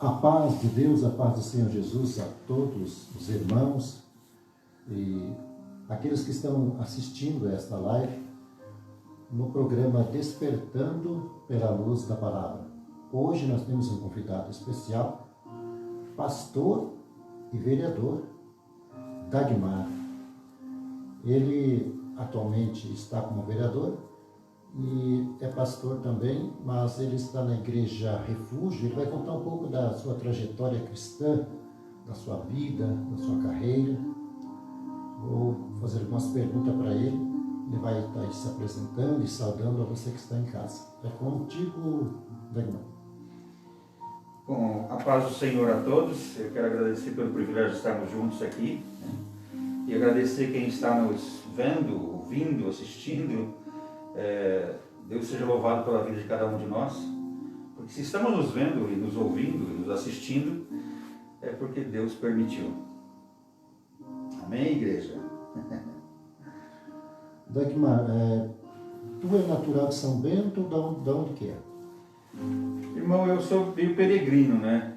A paz de Deus, a paz do Senhor Jesus a todos os irmãos e aqueles que estão assistindo esta live no programa Despertando pela Luz da Palavra. Hoje nós temos um convidado especial, pastor e vereador Dagmar. Ele atualmente está como vereador e é pastor também, mas ele está na Igreja Refúgio. Ele vai contar um pouco da sua trajetória cristã, da sua vida, da sua carreira. Vou fazer algumas perguntas para ele. Ele vai estar aí se apresentando e saudando a você que está em casa. É contigo, Dagmar. Bom, a paz do Senhor a todos. Eu quero agradecer pelo privilégio de estarmos juntos aqui, né? E agradecer quem está nos vendo, ouvindo, assistindo. Deus seja louvado pela vida de cada um de nós, porque se estamos nos vendo e nos ouvindo e nos assistindo, é porque Deus permitiu. Amém, igreja? Dagmar, tu é natural de São Bento, de onde que é? Irmão, eu sou meio peregrino, né?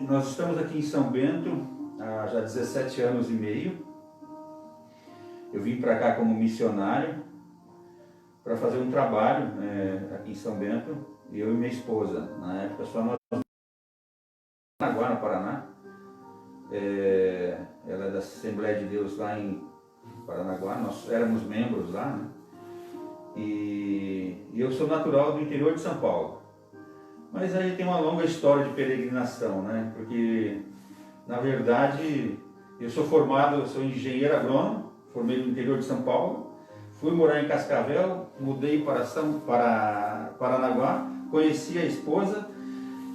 Nós estamos aqui em São Bento há já 17 anos e meio. Eu vim para cá como missionário para fazer um trabalho aqui em São Bento, eu e minha esposa. Na época só nós em Paranaguá, no Paraná. Ela é da Assembleia de Deus lá em Paranaguá, nós éramos membros lá, né? E eu sou natural do interior de São Paulo. Mas aí tem uma longa história de peregrinação, né? Porque, na verdade, eu sou engenheiro agrônomo, formei no interior de São Paulo. Fui morar em Cascavel, mudei para Paranaguá, conheci a esposa,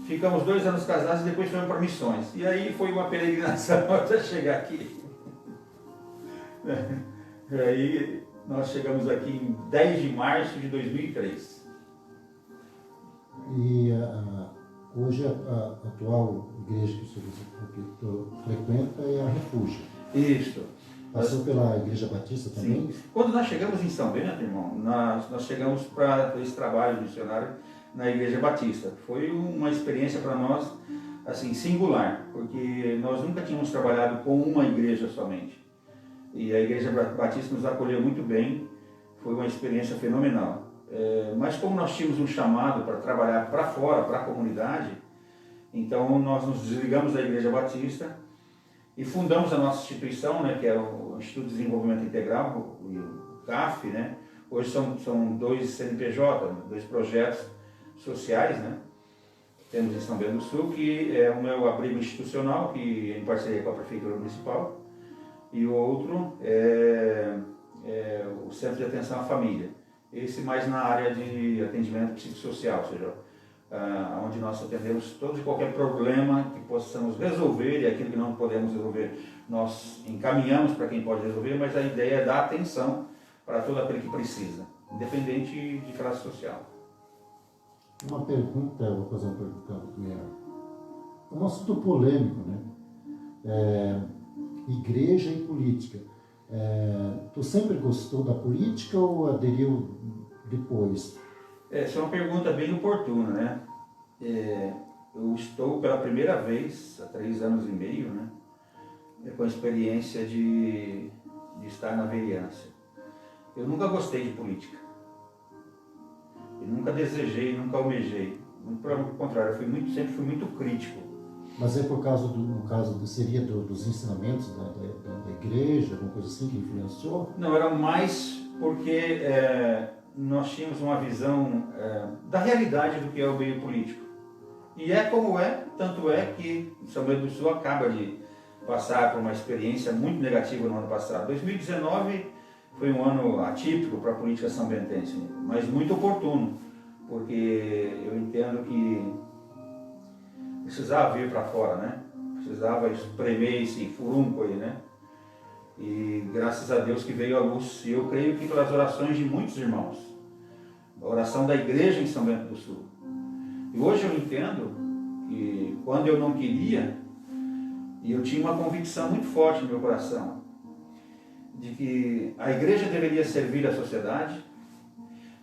ficamos 2 anos casados e depois fomos para Missões. E aí foi uma peregrinação até chegar aqui. E aí nós chegamos aqui em 10 de março de 2003. E hoje a atual igreja que tu frequenta é a Refúgio. Isso. Passou pela Igreja Batista também? Sim. Quando nós chegamos em São Bento, irmão, nós chegamos para esse trabalho missionário na Igreja Batista. Foi uma experiência para nós assim, singular, porque nós nunca tínhamos trabalhado com uma igreja somente. E a Igreja Batista nos acolheu muito bem, foi uma experiência fenomenal. Mas como nós tínhamos um chamado para trabalhar para fora, para a comunidade, então nós nos desligamos da Igreja Batista e fundamos a nossa instituição, né, que é o Instituto de Desenvolvimento Integral, o CAF, né? Hoje são 2 CNPJ, 2 projetos sociais, né? Temos em São Bento do Sul, que é o meu abrigo institucional, que é em parceria com a Prefeitura Municipal, e o outro é o Centro de Atenção à Família. Esse mais na área de atendimento psicossocial, ou seja, onde nós atendemos todo e qualquer problema que possamos resolver, e aquilo que não podemos resolver, nós encaminhamos para quem pode resolver, mas a ideia é dar atenção para todo aquele que precisa, independente de classe social. Uma pergunta, eu vou fazer uma pergunta primeiro. É um assunto polêmico, né? Igreja e política. Tu sempre gostou da política ou aderiu depois? Essa é uma pergunta bem oportuna, né? Eu estou pela primeira vez, há 3 anos e meio, né? Com a experiência de estar na vereança. Eu nunca gostei de política. Eu nunca desejei, nunca almejei. Muito pelo contrário, sempre fui muito crítico. Mas é por causa seria dos ensinamentos da igreja, alguma coisa assim que influenciou? Não, era mais porque nós tínhamos uma visão da realidade do que é o meio político. E é como é, tanto é que São Bento do Sul acaba de passar por uma experiência muito negativa no ano passado. 2019 foi um ano atípico para a política são-bentense, mas muito oportuno, porque eu entendo que precisava vir para fora, né? Precisava espremer esse furúnculo aí, né? E graças a Deus que veio à luz. E eu creio que pelas orações de muitos irmãos, a oração da igreja em São Bento do Sul. E hoje eu entendo que quando eu não queria, e eu tinha uma convicção muito forte no meu coração, de que a igreja deveria servir a sociedade,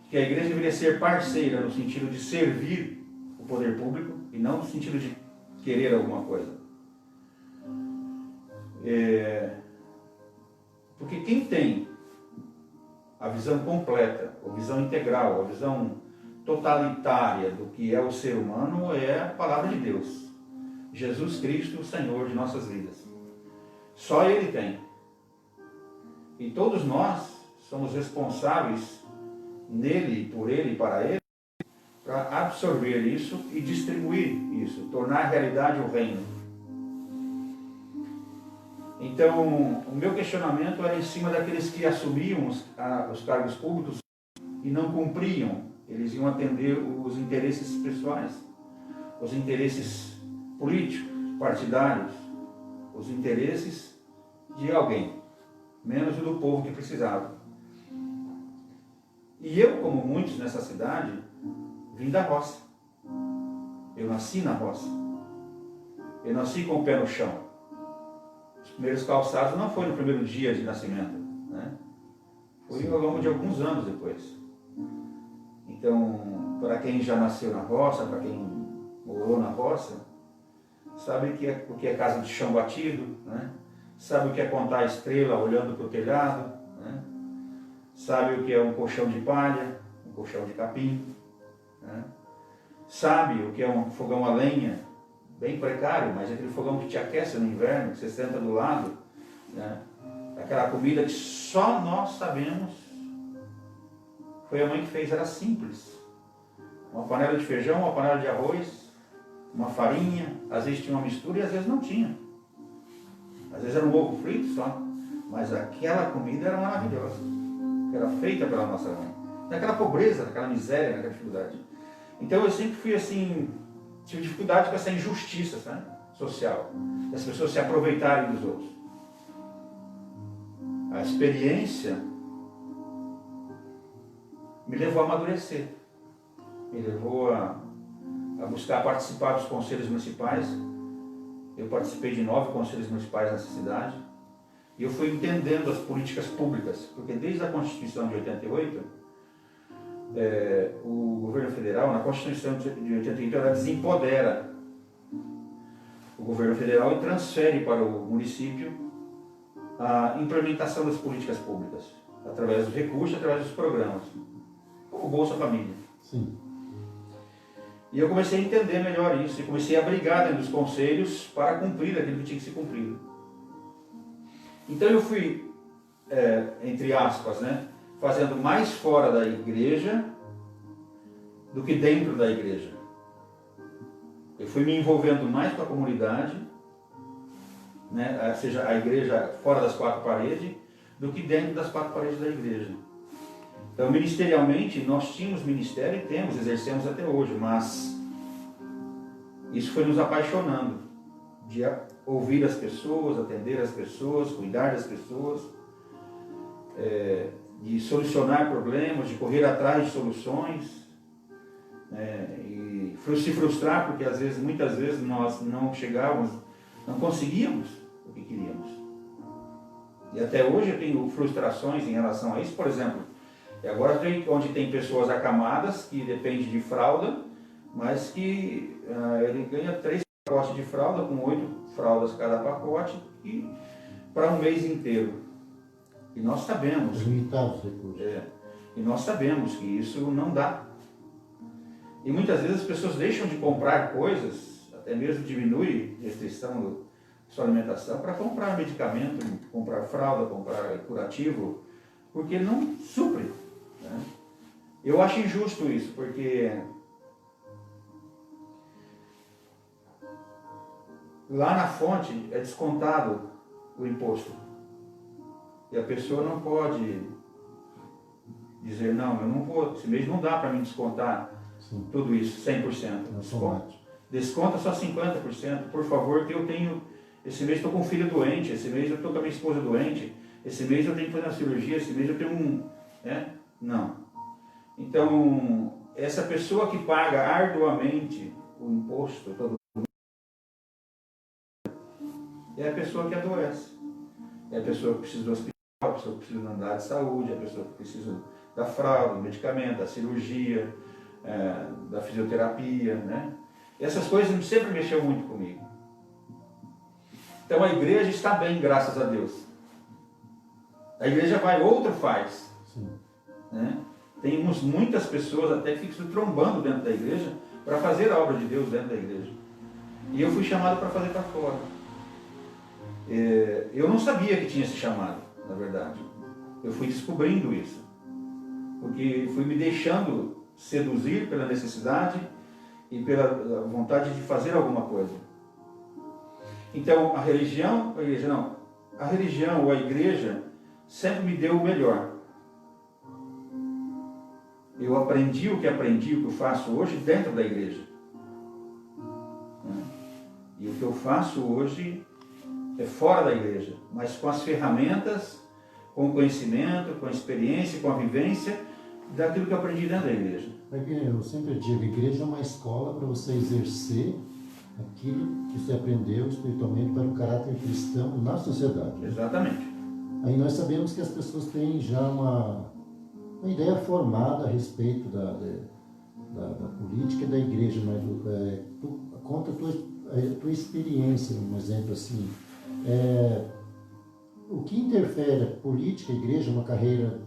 que a igreja deveria ser parceira no sentido de servir o poder público, e não no sentido de querer alguma coisa. Porque quem tem a visão completa, a visão integral, a visão totalitária do que é o ser humano é a palavra de Deus. Jesus Cristo, o Senhor de nossas vidas. Só Ele tem. E todos nós somos responsáveis nele, por Ele e para Ele, para absorver isso e distribuir isso, tornar realidade o reino. Então, o meu questionamento era em cima daqueles que assumiam os cargos públicos e não cumpriam. Eles iam atender os interesses pessoais, os interesses políticos, partidários, os interesses de alguém, menos o do povo que precisava. E eu, como muitos nessa cidade, vim da roça. Eu nasci na roça. Eu nasci com o pé no chão. Os primeiros calçados não foi no primeiro dia de nascimento, né? Foi ao longo de alguns anos depois. Então, para quem já nasceu na roça, para quem morou na roça, sabe o que é casa de chão batido, né? Sabe o que é contar a estrela olhando para o telhado, né? Sabe o que é um colchão de palha, um colchão de capim, né? Sabe o que é um fogão a lenha, bem precário, mas aquele fogão que te aquece no inverno, que você senta do lado, né? Aquela comida que só nós sabemos. Foi a mãe que fez, era simples. Uma panela de feijão, uma panela de arroz, uma farinha, às vezes tinha uma mistura e às vezes não tinha. Às vezes era um ovo frito só, mas aquela comida era maravilhosa, era feita pela nossa mãe. Naquela pobreza, naquela miséria, naquela dificuldade. Então eu sempre fui assim, tive dificuldade com essa injustiça, sabe? Social, das pessoas se aproveitarem dos outros. A experiência me levou a amadurecer, me levou a buscar participar dos conselhos municipais. Eu participei de 9 conselhos municipais nessa cidade e eu fui entendendo as políticas públicas, porque desde a Constituição de 88, o governo federal, na Constituição de 88, ela desempodera o governo federal e transfere para o município a implementação das políticas públicas, através dos recursos, através dos programas, como o Bolsa Família. Sim. E eu comecei a entender melhor isso, e comecei a brigar dentro dos conselhos para cumprir aquilo que tinha que ser cumprido. Então eu fui, entre aspas, né, fazendo mais fora da igreja do que dentro da igreja. Eu fui me envolvendo mais com a comunidade, né, ou seja, a igreja fora das 4 paredes, do que dentro das 4 paredes da igreja. Então, ministerialmente, nós tínhamos ministério e temos, exercemos até hoje, mas isso foi nos apaixonando, de ouvir as pessoas, atender as pessoas, cuidar das pessoas, de solucionar problemas, de correr atrás de soluções, e se frustrar porque muitas vezes nós não chegávamos, não conseguíamos o que queríamos. E até hoje eu tenho frustrações em relação a isso. Por exemplo, agora onde tem pessoas acamadas que dependem de fralda, mas que ele ganha 3 pacotes de fralda, com 8 fraldas cada pacote, e para um mês inteiro. E nós sabemos, Limitados recursos. e nós sabemos que isso não dá. E muitas vezes as pessoas deixam de comprar coisas, até mesmo diminui a restrição da sua alimentação, para comprar medicamento, comprar fralda, comprar curativo, porque não supre. Né? Eu acho injusto isso, porque lá na fonte é descontado o imposto. E a pessoa não pode dizer, não, eu não vou, esse mês não dá para mim descontar Sim. tudo isso, 100%. Desconta só 50%, por favor, que eu tenho, esse mês estou com um filho doente, esse mês eu estou com a minha esposa doente, esse mês eu tenho que fazer uma cirurgia, esse mês eu tenho Não. Então, essa pessoa que paga arduamente o imposto, é a pessoa que adoece. É a pessoa que precisa do hospital, a pessoa que precisa da unidade de saúde, a pessoa que precisa da fralda, do medicamento, da cirurgia, da fisioterapia, né? Essas coisas sempre mexeu muito comigo. Então a igreja está bem, graças a Deus. A igreja vai, outro faz. Sim. Né? Temos muitas pessoas até que ficam se trombando dentro da igreja para fazer a obra de Deus dentro da igreja. E eu fui chamado para fazer para fora. Eu não sabia que tinha esse chamado, na verdade. Eu fui descobrindo isso. Porque fui me deixando seduzir pela necessidade e pela vontade de fazer alguma coisa. Então, a religião ou a igreja sempre me deu o melhor. Eu aprendi o que eu faço hoje dentro da igreja. E o que eu faço hoje é fora da igreja, mas com as ferramentas, com o conhecimento, com a experiência, com a vivência daquilo que eu aprendi dentro da igreja. Eu sempre digo, a igreja é uma escola para você exercer aquilo que você aprendeu espiritualmente para o caráter cristão na sociedade. Exatamente. Aí nós sabemos que as pessoas têm já uma ideia formada a respeito da política da igreja, mas conta a tua experiência, um exemplo assim. O que interfere a política, a igreja, uma carreira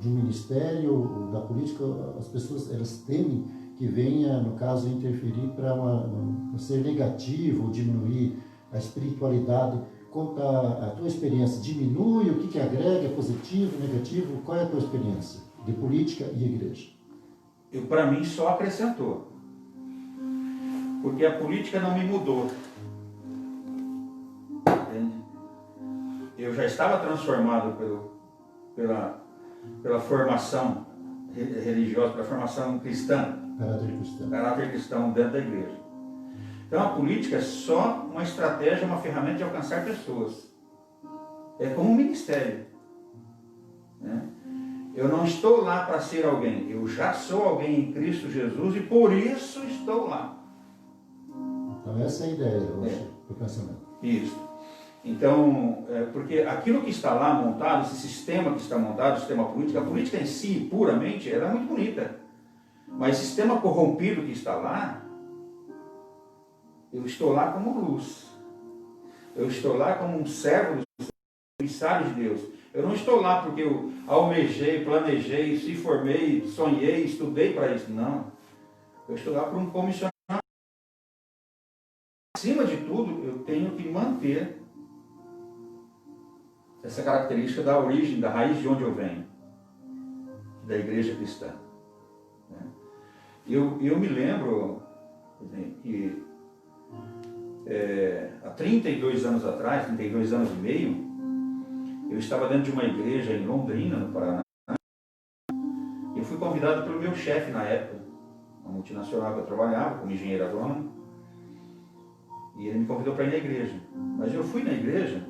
de um ministério, da política, as pessoas elas temem que venha, no caso, interferir para ser negativo ou diminuir a espiritualidade. Conta a tua experiência, diminui, o que agrega, é positivo, negativo, qual é a tua experiência de política e igreja? Para mim, só acrescentou. Porque a política não me mudou. Entende? Eu já estava transformado pela formação religiosa, pela formação cristã. Caráter cristão dentro da igreja. Então a política é só uma estratégia, uma ferramenta de alcançar pessoas. É como um ministério. Né? Eu não estou lá para ser alguém. Eu já sou alguém em Cristo Jesus e por isso estou lá. Então essa é a ideia hoje do pensamento. Isso. Então, porque aquilo que está lá montado, esse sistema que está montado, o sistema político, a política em si, puramente, ela é muito bonita. Mas o sistema corrompido que está lá, eu estou lá como luz. Eu estou lá como um servo do emissário de Deus. Eu não estou lá porque eu almejei, planejei, se formei, sonhei, estudei para isso. Não. Eu estou lá por um comissionário. Acima de tudo, eu tenho que manter essa característica da origem, da raiz de onde eu venho, da igreja cristã. Eu me lembro que há 32 anos atrás, 32 anos e meio, eu estava dentro de uma igreja em Londrina, no Paraná. Eu fui convidado pelo meu chefe na época, uma multinacional que eu trabalhava, como engenheiro agrônomo, e ele me convidou para ir na igreja. Mas eu fui na igreja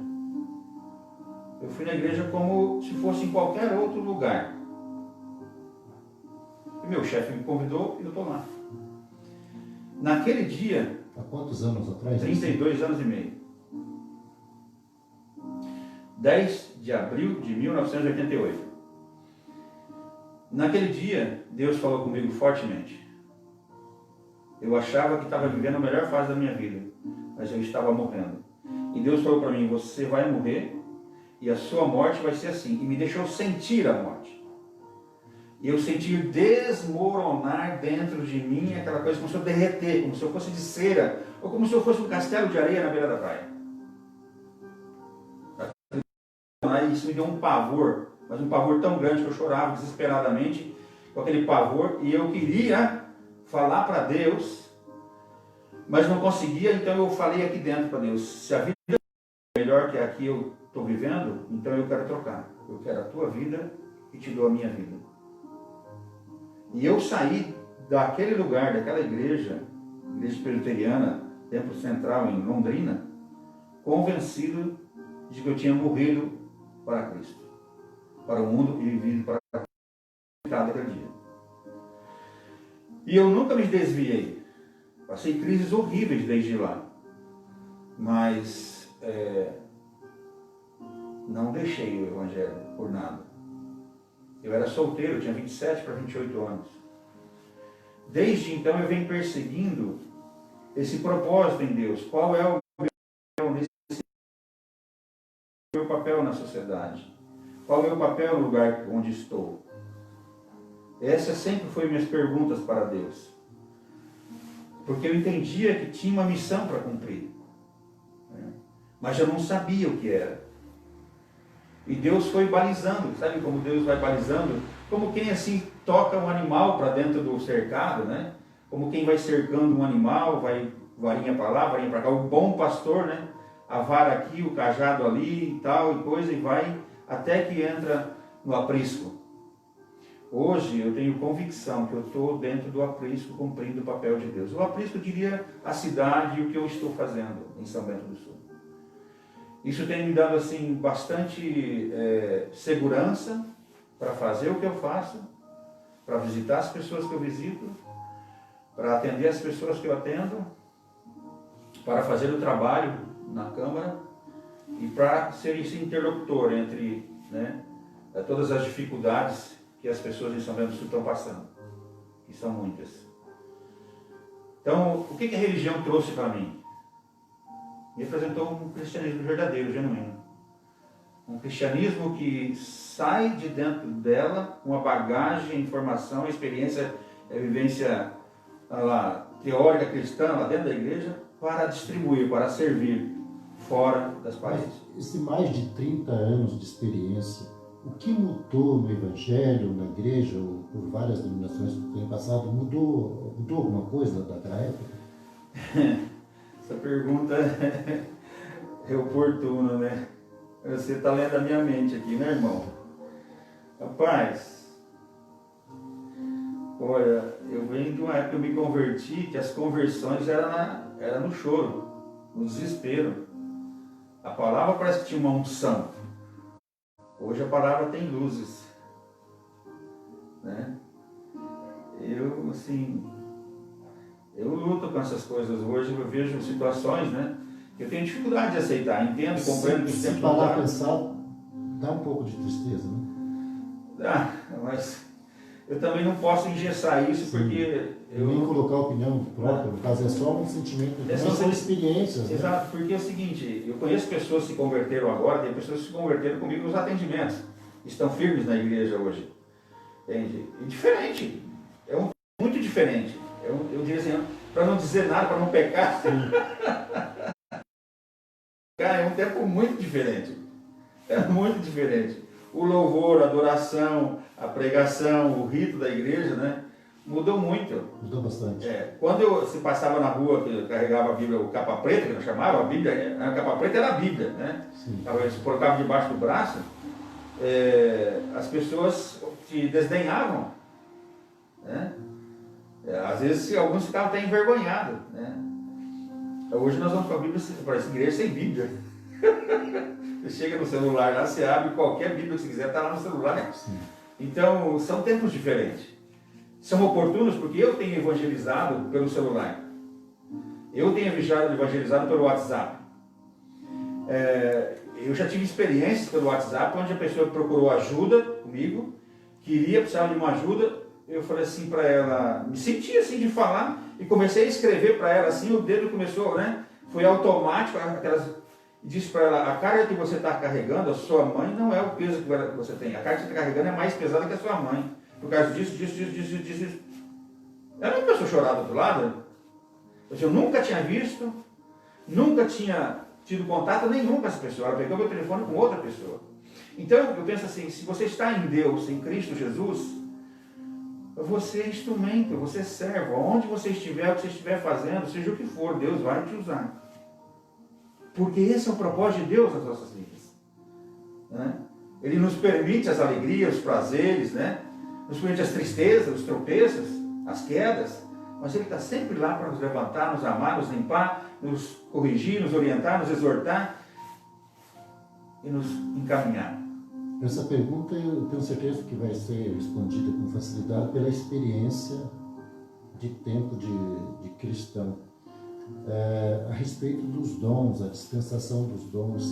como se fosse em qualquer outro lugar. E meu chefe me convidou e eu estou lá. Naquele dia... Há quantos anos atrás? 32 anos e meio. 10 de abril de 1988. Naquele dia, Deus falou comigo fortemente. Eu achava que estava vivendo a melhor fase da minha vida, mas eu estava morrendo. E Deus falou para mim, você vai morrer e a sua morte vai ser assim. E me deixou sentir a morte. E eu senti desmoronar dentro de mim aquela coisa como se eu derreter, como se eu fosse de cera, ou como se eu fosse um castelo de areia na beira da praia. E isso me deu um pavor, mas um pavor tão grande que eu chorava desesperadamente com aquele pavor, e eu queria falar para Deus, mas não conseguia, então eu falei aqui dentro para Deus, se a vida é melhor que a que eu estou vivendo, então eu quero trocar. Eu quero a tua vida e te dou a minha vida. E eu saí daquele lugar, daquela igreja presbiteriana, Templo Central em Londrina, convencido de que eu tinha morrido para Cristo, para o mundo e vivido para cada dia. E eu nunca me desviei. Passei crises horríveis desde lá. Mas não deixei o Evangelho por nada. Eu era solteiro, tinha 27 para 28 anos. Desde então eu venho perseguindo esse propósito em Deus. Qual é o meu papel na sociedade? Qual é o meu papel no lugar onde estou? Essa sempre foi minhas perguntas para Deus. Porque eu entendia que tinha uma missão para cumprir. Mas eu não sabia o que era. E Deus foi balizando. Sabe como Deus vai balizando? Como quem assim toca um animal para dentro do cercado, né? Como quem vai cercando um animal, vai varinha para lá, varinha para cá. O bom pastor, né? A vara aqui, o cajado ali e tal, e coisa, e vai até que entra no aprisco. Hoje eu tenho convicção que eu estou dentro do aprisco cumprindo o papel de Deus. O aprisco diria a cidade e o que eu estou fazendo em São Bento do Sul. Isso tem me dado assim bastante segurança para fazer o que eu faço, para visitar as pessoas que eu visito, para atender as pessoas que eu atendo, para fazer o trabalho na Câmara e para ser esse interlocutor entre, né, todas as dificuldades que as pessoas em São Bento do Sul estão passando, que são muitas. Então, o que a religião trouxe para mim? Me apresentou um cristianismo verdadeiro, genuíno. Um cristianismo que sai de dentro dela com a bagagem, informação, experiência, vivência teórica cristã lá dentro da igreja, para distribuir, para servir fora das paredes. Esse mais de 30 anos de experiência, o que mudou no Evangelho, na igreja, ou por várias denominações que tem passado, mudou alguma coisa daquela época? Essa pergunta é oportuna, né? Você está lendo a minha mente aqui, né, irmão? Rapaz, olha, eu venho de uma época que eu me converti, que as conversões eram no choro, no desespero. A palavra parece que tinha uma unção. Hoje a palavra tem luzes, né? Eu luto com essas coisas hoje, eu vejo situações, né? Eu tenho dificuldade de aceitar, entendo, compreendo que se parar a pensar, dá um pouco de tristeza, né? Dá, mas eu também não posso engessar isso. Sim. Porque eu... Nem colocar opinião própria, no caso é só um sentimento, são experiências. Exato, né? Porque é o seguinte, eu conheço pessoas que se converteram agora, tem pessoas que se converteram comigo nos atendimentos, estão firmes na igreja hoje. Entende? E diferente, muito diferente. Eu diria assim, para não dizer nada, para não pecar. É um tempo muito diferente. É muito diferente. O louvor, a adoração, a pregação, o rito da igreja, né? Mudou muito. Mudou bastante. Quando se passava na rua, que eu carregava a Bíblia, o capa preta, que nós chamava, a Bíblia, a capa preta era a Bíblia, né? Se colocava debaixo do braço, as pessoas te desdenhavam, né? Às vezes alguns ficavam até envergonhados, né? Hoje nós vamos para a Bíblia, para essa igreja sem Bíblia. Você chega no celular lá, você abre qualquer Bíblia que você quiser, está lá no celular, né? Sim. Então, são tempos diferentes. São oportunos porque eu tenho evangelizado pelo celular. Eu tenho evangelizado pelo WhatsApp. Eu já tive experiências pelo WhatsApp, onde a pessoa procurou ajuda comigo, precisava de uma ajuda. Eu falei assim para ela, me senti assim de falar e comecei a escrever para ela assim, o dedo começou, né? Foi automático, disse para ela, a carga que você está carregando, a sua mãe não é o peso que você tem, a carga que você está carregando é mais pesada que a sua mãe, por causa disso. Ela não começou a chorar do outro lado. Eu nunca tinha visto, nunca tinha tido contato nenhum com essa pessoa, ela pegou meu telefone com outra pessoa. Então eu penso assim, se você está em Deus, em Cristo Jesus, você é instrumento, você é servo. Onde você estiver, o que você estiver fazendo, seja o que for, Deus vai te usar. Porque esse é o propósito de Deus nas nossas vidas. Né? Ele nos permite as alegrias, os prazeres, né? Nos permite as tristezas, os tropeços, as quedas. Mas Ele está sempre lá para nos levantar, nos amar, nos limpar, nos corrigir, nos orientar, nos exortar e nos encaminhar. Essa pergunta eu tenho certeza que vai ser respondida com facilidade pela experiência de tempo de cristão. A respeito dos dons, a dispensação dos dons,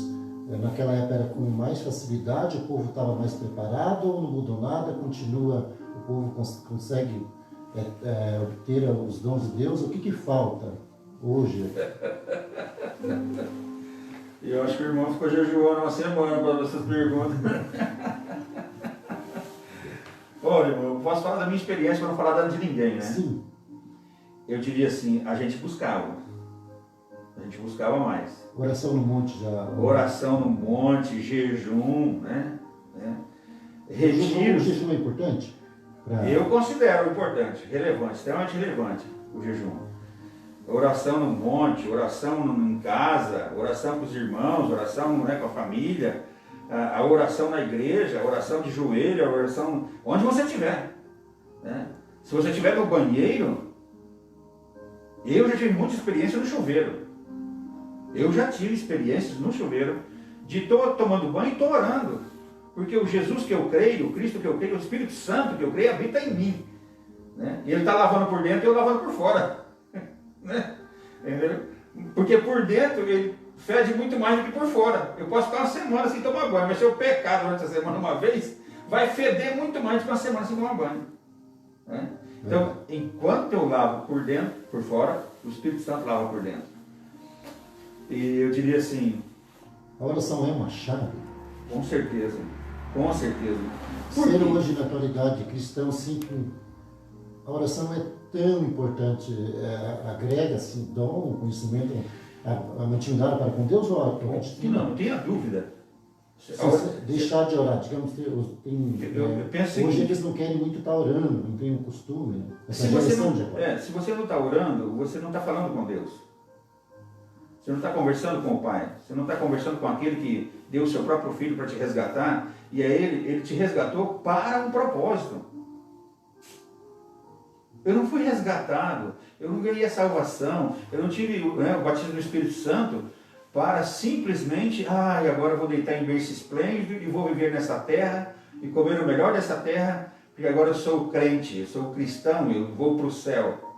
naquela época era com mais facilidade, o povo estava mais preparado ou não mudou nada, continua, o povo consegue obter os dons de Deus, o que falta hoje? Eu acho que o irmão ficou jejuando uma semana para essas perguntas. Olha, irmão, eu posso falar da minha experiência para não falar da de ninguém, né? Sim. Eu diria assim, a gente buscava mais. Oração no monte já. Oração no monte, jejum, né? Retiros. O jejum é importante? Eu considero importante, relevante, extremamente relevante o jejum. Oração no monte, oração em casa, oração com os irmãos, oração, né, com a família, a oração na igreja, a oração de joelho, a oração onde você estiver, né? Se você estiver no banheiro, eu já tive muita experiência no chuveiro. Eu já tive experiências no chuveiro de estou tomando banho e estou orando. Porque o Jesus que eu creio, o Cristo que eu creio, o Espírito Santo que eu creio habita em mim, né? E ele está lavando por dentro e eu lavando por fora. Né? Entendeu? Porque por dentro ele fede muito mais do que por fora. Eu posso ficar uma semana sem tomar banho, mas se eu pecar durante a semana uma vez, vai feder muito mais do que uma semana sem tomar banho. Né? Então, enquanto eu lavo por dentro, por fora, o Espírito Santo lava por dentro. E eu diria assim... A oração é uma chave? Com certeza. Com certeza. Ser hoje, na atualidade, cristão, sim, a oração é tão importante, agrega assim, dom, conhecimento, a intimidade para com Deus, ou não tenha dúvida. Se você deixar de orar, digamos, hoje eles não querem muito estar orando, não tem o costume, né? Se você não está orando, você não está falando com Deus. Você não está conversando com o Pai. Você não está conversando com aquele que deu o seu próprio Filho para te resgatar. E é ele te resgatou para um propósito. Eu não fui resgatado. Eu não ganhei a salvação. Eu não tive o batismo do Espírito Santo para simplesmente, agora eu vou deitar em berço esplêndido e vou viver nessa terra e comer o melhor dessa terra, porque agora eu sou crente, eu sou cristão, eu vou para o céu.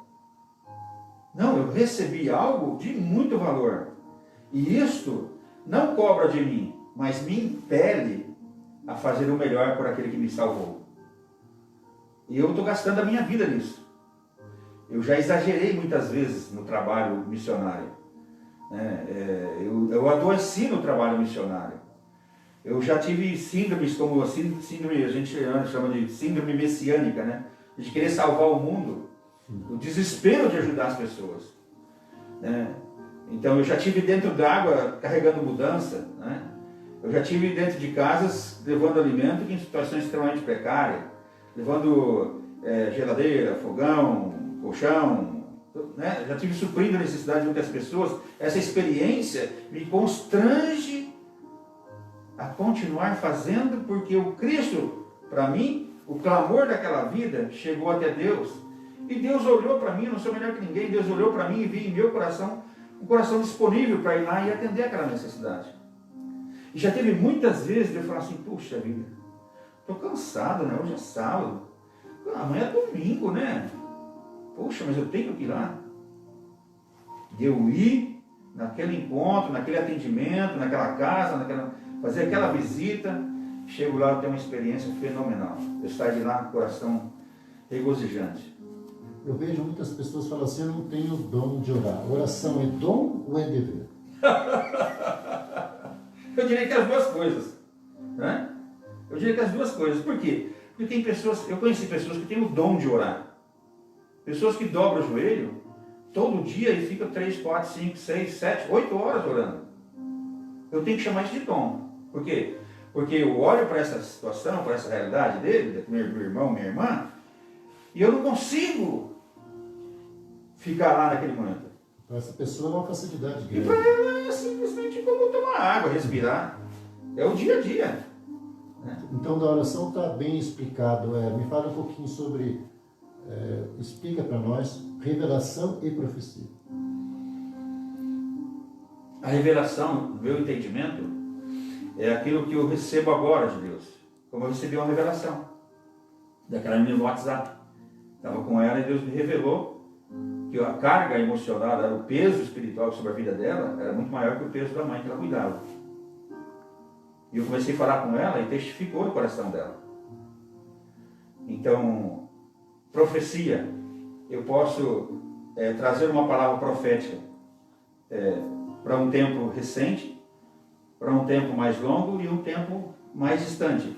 Não, eu recebi algo de muito valor. E isto não cobra de mim, mas me impele a fazer o melhor por aquele que me salvou. E eu estou gastando a minha vida nisso. Eu já exagerei muitas vezes no trabalho missionário. Eu adoeci no trabalho missionário. Eu já tive síndromes como a síndrome, a gente chama de síndrome messiânica, né? De querer salvar o mundo. O desespero de ajudar as pessoas, né? Então eu já tive dentro d'água carregando mudança, né? Eu já tive dentro de casas levando alimento em situações extremamente precárias, levando geladeira, fogão, colchão, né? Já tive suprindo a necessidade de muitas pessoas. Essa experiência me constrange a continuar fazendo, porque o Cristo, para mim, o clamor daquela vida chegou até Deus. E Deus olhou para mim, eu não sou melhor que ninguém, Deus olhou para mim e viu em meu coração um coração disponível para ir lá e atender aquela necessidade. E já teve muitas vezes de eu falar assim, puxa vida, estou cansado, né? Hoje é sábado, amanhã é domingo, né? Puxa, mas eu tenho que ir lá. E eu ir naquele encontro, naquele atendimento, naquela casa, fazer aquela visita, chego lá e tenho uma experiência fenomenal. Eu saio de lá com o coração regozijante. Eu vejo muitas pessoas falando assim, eu não tenho o dom de orar. Oração é dom ou é dever? Eu diria que as duas coisas. Né? Eu diria que as duas coisas. Por quê? Porque tem pessoas, eu conheci pessoas que têm o dom de orar. Pessoas que dobram o joelho todo dia e ficam 3, 4, 5, 6, 7, 8 horas orando. Eu tenho que chamar isso de dom. Por quê? Porque eu olho para essa situação, para essa realidade dele, meu irmão, minha irmã, e eu não consigo ficar lá naquele momento. Para essa pessoa é uma facilidade grande. E para ela é simplesmente como tomar água, respirar. É o dia a dia. Né? Então, da oração está bem explicado. Me fala um pouquinho sobre, explica para nós, revelação e profecia. A revelação, no meu entendimento, é aquilo que eu recebo agora de Deus. Como eu recebi uma revelação daquela menina no WhatsApp. Estava com ela e Deus me revelou que a carga emocional, o peso espiritual sobre a vida dela era muito maior que o peso da mãe que ela cuidava. E eu comecei a falar com ela e testificou no coração dela. Então, profecia eu posso trazer uma palavra profética para um tempo recente, para um tempo mais longo e um tempo mais distante.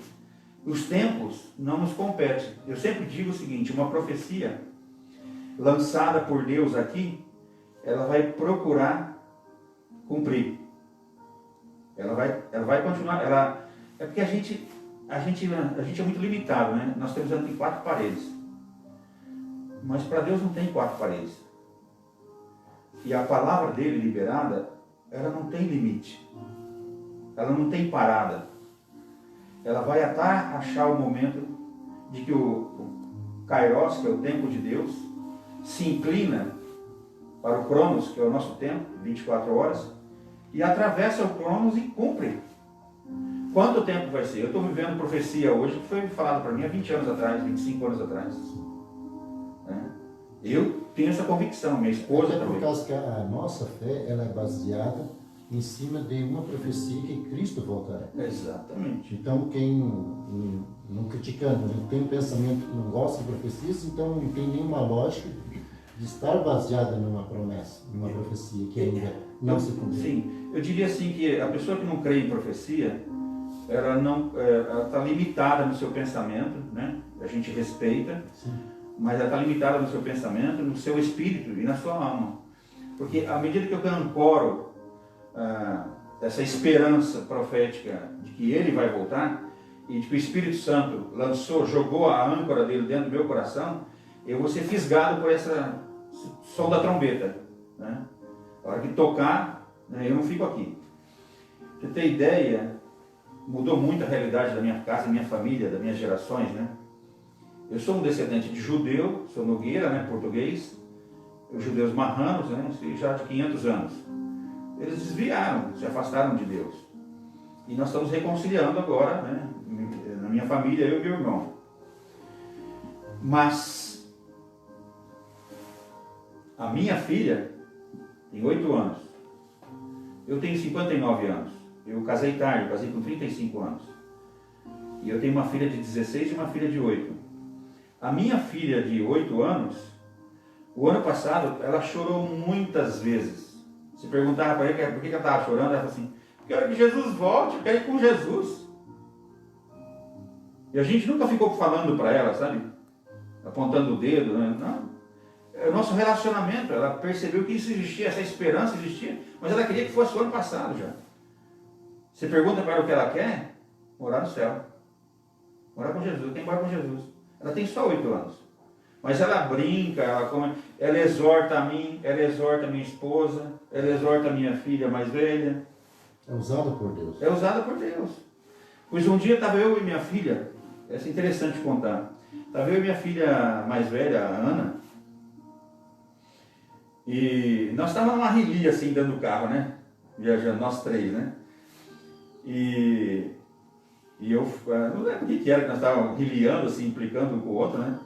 Os tempos não nos competem. Eu sempre digo o seguinte, uma profecia lançada por Deus aqui, ela vai procurar cumprir. Ela vai continuar. É porque a gente é muito limitado, né? Nós temos aqui 4 paredes. Mas para Deus não tem 4 paredes. E a palavra dele liberada, ela não tem limite. Ela não tem parada. Ela vai até achar o momento de que o Kairos, que é o tempo de Deus, se inclina para o Cronos, que é o nosso tempo, 24 horas, e atravessa o Cronos e cumpre. Quanto tempo vai ser? Eu estou vivendo profecia hoje que foi falado para mim há 20 anos atrás, 25 anos atrás. Eu tenho essa convicção, minha esposa também. Por causa que a nossa fé ela é baseada em cima de uma profecia que Cristo voltará. Exatamente. Então, quem não criticando, não tem um pensamento que não gosta de profecias, então não tem nenhuma lógica de estar baseada numa promessa, numa profecia que ainda não se cumpriu. Sim, eu diria assim que a pessoa que não crê em profecia, ela está limitada no seu pensamento, né? A gente respeita, sim, mas ela está limitada no seu pensamento, no seu espírito e na sua alma. Porque à medida que eu ancoro essa esperança profética de que ele vai voltar, e de que o Espírito Santo jogou a âncora dele dentro do meu coração, eu vou ser fisgado por esse som da trombeta, né? A hora que tocar, né, eu não fico aqui. Pra você ter ideia, mudou muito a realidade da minha casa, da minha família, das minhas gerações, né? Eu sou um descendente de judeu, sou Nogueira, né, português, os judeus marranos, né, já de 500 anos. Eles desviaram, se afastaram de Deus. E nós estamos reconciliando agora, né, na minha família, eu e meu irmão. Mas a minha filha tem 8 anos. Eu tenho 59 anos. Eu casei tarde, eu casei com 35 anos. E eu tenho uma filha de 16 e uma filha de 8. A minha filha de 8 anos, o ano passado, ela chorou muitas vezes. Se perguntava para ela por que ela estava chorando, ela falou assim, porque eu quero que Jesus volte, eu quero ir com Jesus. E a gente nunca ficou falando para ela, sabe? Apontando o dedo, né? Não. É o nosso relacionamento, ela percebeu que isso existia, essa esperança existia, mas ela queria que fosse o ano passado já. Você pergunta para ela o que ela quer? Morar no céu. Morar com Jesus, tem que morar com Jesus. Ela tem só 8 anos. Mas ela brinca, ela exorta a mim, ela exorta a minha esposa, ela exorta a minha filha mais velha. É usada por Deus. É usada por Deus. Pois um dia estava eu e minha filha, essa é interessante contar. Estava eu e minha filha mais velha, a Ana, e nós estávamos numa relia assim, dentro do carro, né? Viajando, nós 3, né? E eu não lembro o que era que nós estávamos riliando, assim, implicando um com o outro, né?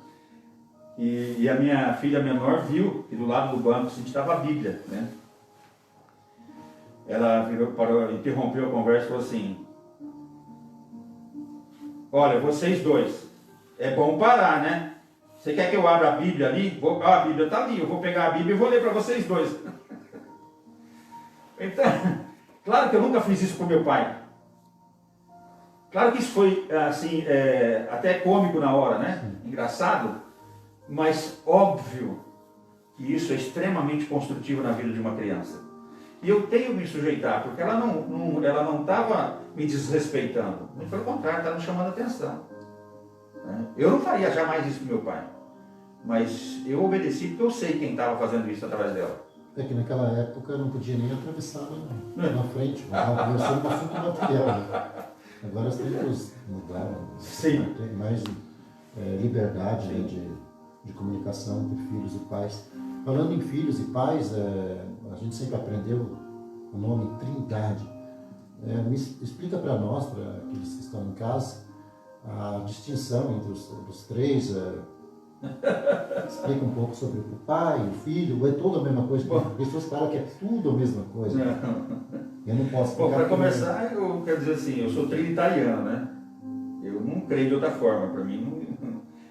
E a minha filha menor viu que do lado do banco assim, estava a Bíblia, né? Ela parou, interrompeu a conversa e falou assim, olha, vocês dois, é bom parar, né? Você quer que eu abra a Bíblia ali? A Bíblia está ali, eu vou pegar a Bíblia e vou ler para vocês dois. Então, claro que eu nunca fiz isso com meu pai. Claro que isso foi, assim, até cômico na hora, né? Engraçado, mas óbvio que isso é extremamente construtivo na vida de uma criança. E eu tenho que me sujeitar, porque ela não estava me desrespeitando. Muito pelo contrário, estava me chamando a atenção. Né? Eu não faria jamais isso com meu pai. Mas eu obedeci porque eu sei quem estava fazendo isso através dela. É que naquela época eu não podia nem atravessar na frente. Eu sou uma fruta material. Né? Agora os tempos mudaram. Sim. Tem mais liberdade, né, de comunicação entre filhos e pais. Falando em filhos e pais, a gente sempre aprendeu o nome Trindade. Me explica para nós, para aqueles que estão em casa, a distinção entre os 3. Explica um pouco sobre o pai, o filho, é tudo a mesma coisa. As pessoas falam que é tudo a mesma coisa. Eu não posso explicar. Bom, para começar, eu quero dizer assim, eu sou trinitariano, né? Eu não creio de outra forma. Para mim,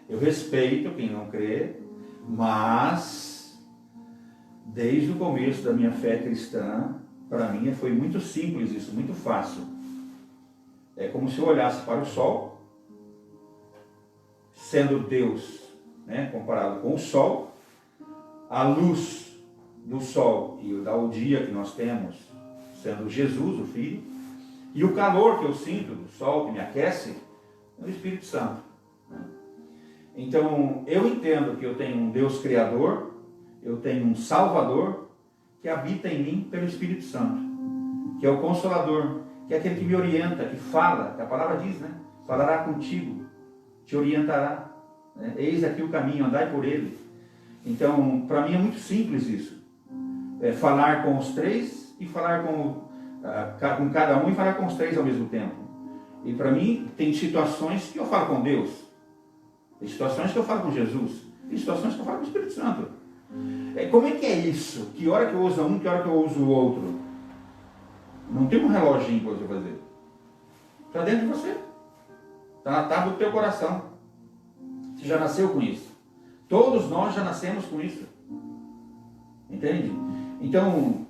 eu respeito quem não crê, Mas, desde o começo da minha fé cristã, para mim foi muito simples isso, muito fácil. É como se eu olhasse para o sol, sendo Deus, né, comparado com o sol, a luz do sol e o dia que nós temos, sendo Jesus, o Filho, e o calor que eu sinto do sol que me aquece, é o Espírito Santo. Então, eu entendo que eu tenho um Deus Criador, eu tenho um Salvador, que habita em mim pelo Espírito Santo, que é o Consolador, que é aquele que me orienta, que fala, que a palavra diz, né? Falará contigo, te orientará. Né? Eis aqui o caminho, andai por ele. Então, para mim é muito simples isso. É falar com os três e falar com cada um e falar com os três ao mesmo tempo. E para mim, tem situações que eu falo com Deus, tem situações que eu falo com Jesus, tem situações que eu falo com o Espírito Santo. Como é que é isso? Que hora que eu uso um, que hora que eu uso o outro? Não tem um reloginho para você fazer. Está dentro de você. Está na tábua do teu coração. Você já nasceu com isso. Todos nós já nascemos com isso. Entende? Então,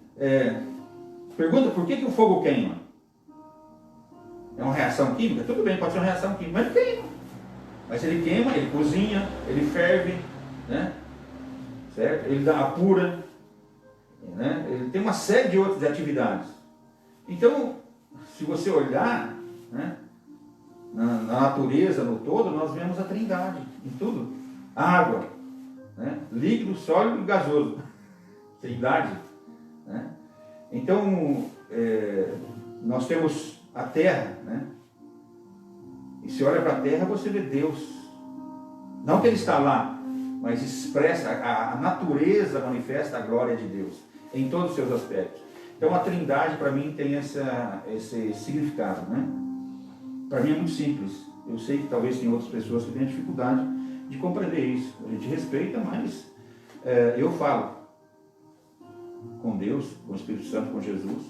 pergunta por que o fogo queima? É uma reação química? Tudo bem, pode ser uma reação química, mas queima. Mas ele queima, ele cozinha, ele ferve, né? Certo? Ele apura, né? Ele tem uma série de outras atividades. Então, se você olhar, né, na natureza, no todo, nós vemos a Trindade em tudo. Água, né? Líquido, sólido e gasoso. Trindade. Né? Então, nós temos a terra, né? E se olha para a terra, você vê Deus. Não que ele está lá, mas expressa, a natureza manifesta a glória de Deus em todos os seus aspectos. Então a Trindade para mim tem esse significado, né? Para mim é muito simples. Eu sei que talvez tem outras pessoas que tenham dificuldade de compreender isso. A gente respeita, mas eu falo com Deus, com o Espírito Santo, com Jesus,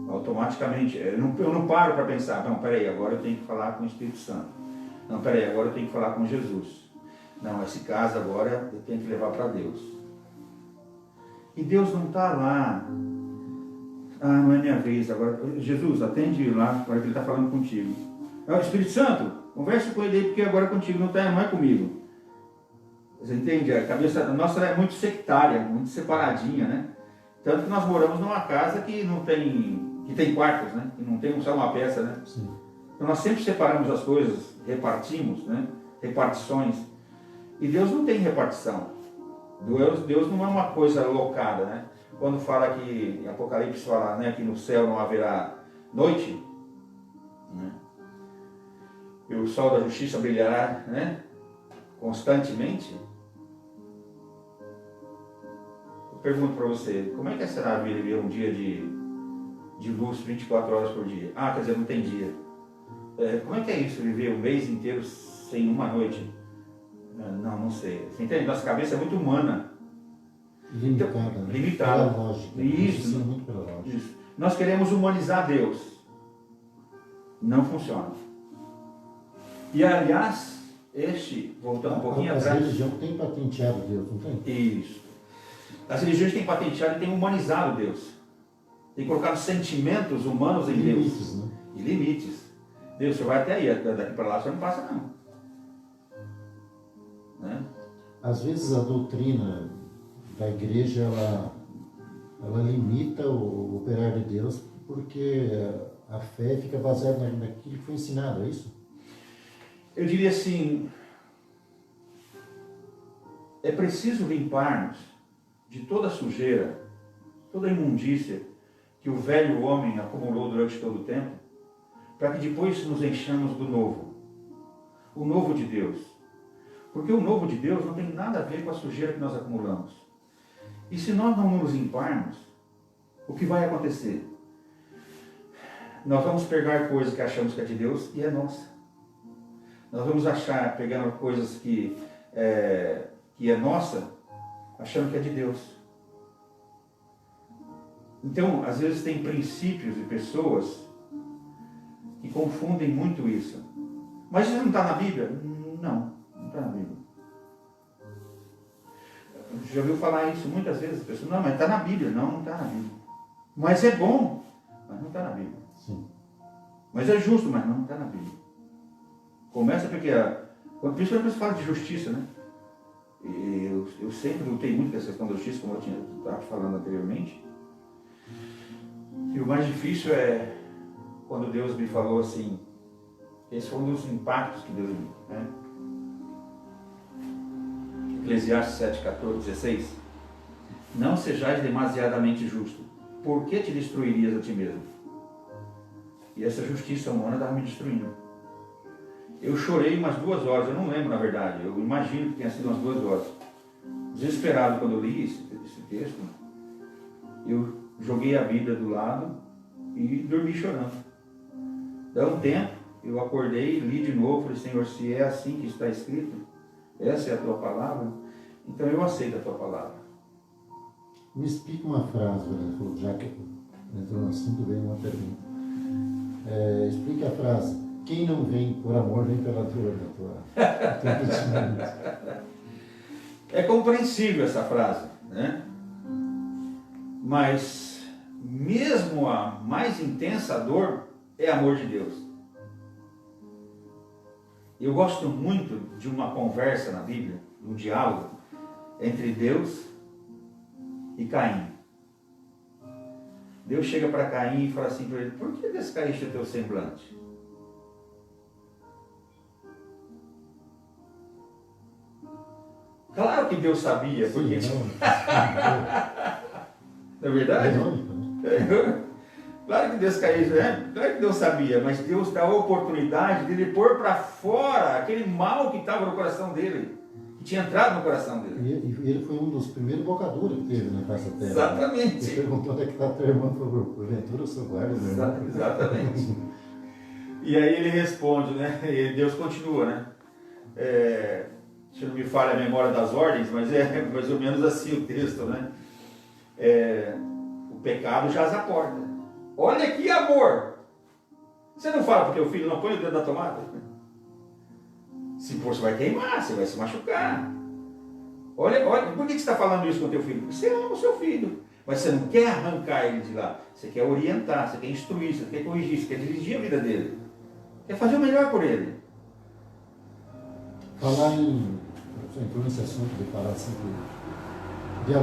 automaticamente. Eu não paro para pensar, não, peraí, agora eu tenho que falar com o Espírito Santo. Não, peraí, agora eu tenho que falar com Jesus. Não, esse caso agora eu tenho que levar para Deus. E Deus não está lá. Ah, não é minha vez agora. Jesus, atende lá, agora que ele está falando contigo. O Espírito Santo, conversa com ele aí, porque agora contigo não é comigo. Você entende? A cabeça nossa é muito sectária, muito separadinha, né? Tanto que nós moramos numa casa que não tem, que tem quartos, né? Que não tem só uma peça, né? Sim. Então nós sempre separamos as coisas, repartimos, né? Repartições. E Deus não tem repartição. Deus não é uma coisa locada, né? Quando fala que, em Apocalipse fala, né, que no céu não haverá noite, né? E o sol da justiça brilhará, né, constantemente. Eu pergunto para você, como é que será viver um dia de luz 24 horas por dia? Ah, quer dizer, não tem dia. Como é que é isso, viver um mês inteiro sem uma noite? Não sei. Você entende? Nossa cabeça é muito humana. Limitada. Então, limitada. Pela lógica. Isso. Muito pela lógica. Isso. Nós queremos humanizar Deus. Não funciona. E aliás, voltando um pouquinho atrás. As religiões têm patenteado Deus, não tem? Isso. As religiões têm patenteado e têm humanizado Deus. Têm colocado sentimentos humanos em Deus. Limites, né? E limites. Deus, você vai até aí, daqui para lá você não passa não. Né? Às vezes a doutrina da igreja, ela limita o operar de Deus porque a fé fica baseada naquilo que foi ensinado, é isso? Eu diria assim, é preciso limparmos de toda a sujeira, toda a imundícia que o velho homem acumulou durante todo o tempo, para que depois nos enchamos do novo, o novo de Deus. Porque o novo de Deus não tem nada a ver com a sujeira que nós acumulamos. E se nós não nos limparmos, o que vai acontecer? Nós vamos pegar coisas que achamos que é de Deus e é nossa. Nós vamos pegando coisas que é nossa, achando que é de Deus. Então, às vezes tem princípios e pessoas que confundem muito isso. Mas isso não está na Bíblia? Não está na Bíblia. já ouviu falar isso muitas vezes, a pessoa, não, mas está na Bíblia. Não, não está na Bíblia. Mas é bom, mas não está na Bíblia. Sim. Mas é justo, mas não está na Bíblia. Começa porque, principalmente quando se fala de justiça, né? E eu sempre lutei muito com essa questão da justiça, como eu estava falando anteriormente. E o mais difícil é quando Deus me falou assim, esse foi um dos impactos que Deus me deu, né? Eclesiastes 7, 14, 16. Não sejais demasiadamente justo. Por que te destruirias a ti mesmo? E essa justiça humana estava me destruindo. Eu chorei umas 2 horas, eu não lembro na verdade, eu imagino que tenha sido umas 2 horas. Desesperado quando eu li esse texto, eu joguei a Bíblia do lado e dormi chorando. Dá um tempo, eu acordei, li de novo, falei, Senhor, se é assim que está escrito, essa é a tua palavra, então eu aceito a tua palavra. Me explica uma frase, já que entrou no assunto, veio uma pergunta. Explique a frase. Quem não vem por amor, vem pela dor da tua. É compreensível essa frase, né? Mas mesmo a mais intensa dor é amor de Deus. Eu gosto muito de uma conversa na Bíblia, um diálogo entre Deus e Caim. Deus chega para Caim e fala assim para ele, por que descaíste o teu semblante? Claro que Deus sabia, porque... Sim, não é verdade? Claro que Deus caiu, né? Claro que Deus sabia, mas Deus dá a oportunidade de ele pôr para fora aquele mal que estava no coração dele, que tinha entrado no coração dele. E ele foi um dos primeiros bocadores que teve na face da terra. Exatamente. Ele perguntou onde é que está a tua irmã, porventura eu sou guarda, né? Exatamente. E aí ele responde, né? E Deus continua, né? Se não me falha a memória das ordens, mas é mais ou menos assim o texto, né? O pecado jaz à porta. Olha que amor! Você não fala porque o filho não põe o dedo na tomada? Se for, você vai queimar, você vai se machucar. Olha, por que você está falando isso com o teu filho? Porque você ama o seu filho. Mas você não quer arrancar ele de lá. Você quer orientar, você quer instruir, você quer corrigir, você quer dirigir a vida dele. Quer fazer o melhor por ele. Falar você entrou nesse assunto de falar assim, de